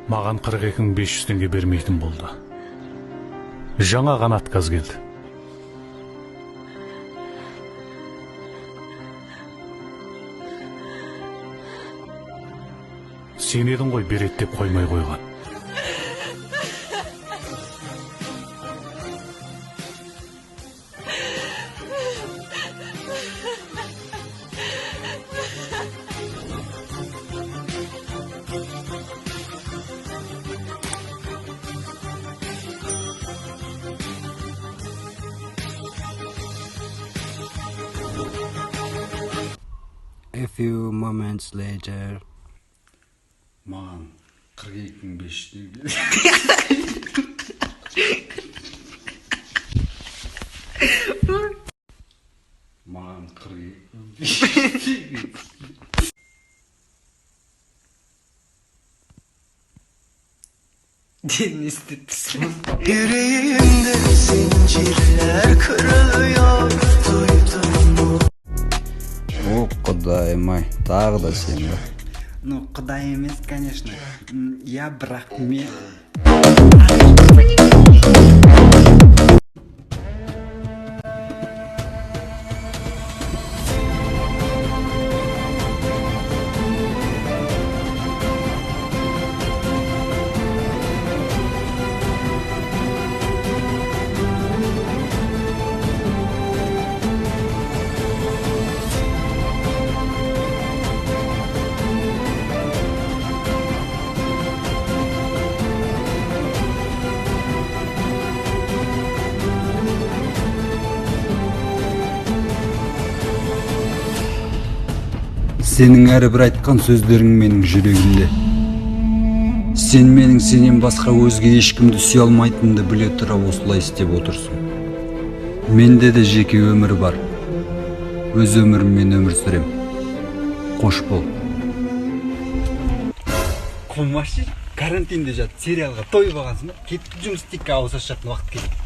Маған 42.500 теңге бермейтін болды. Жаңа ғана отказ келді. Сен едің ғой берет деп қоймай қойған. A few moments later. Маған 42.500 теңге. Маған 42.500 теңге. Ne istedim? Yüreğimde zincirler kırılıyor, duydun mu? О, құдайым ай, тағы да сен ба? Ну, құдай емес, конечно. Я бірақ мен... Сенің әрбір айтқан сөздерің менің жүрегімде. Сен менің сенен басқа өзге ешкімді сүйе алмайтынымды біле тұра осылай істеп отырсың. Менде де жеке өмір бар. Өз өміріммен өмір сүрем. Қош бол. Құлмашы, карантинде жат, сериалға той бағансың ба? Кетіп жұмыс істейікке ауыз ашатын уақыт керек.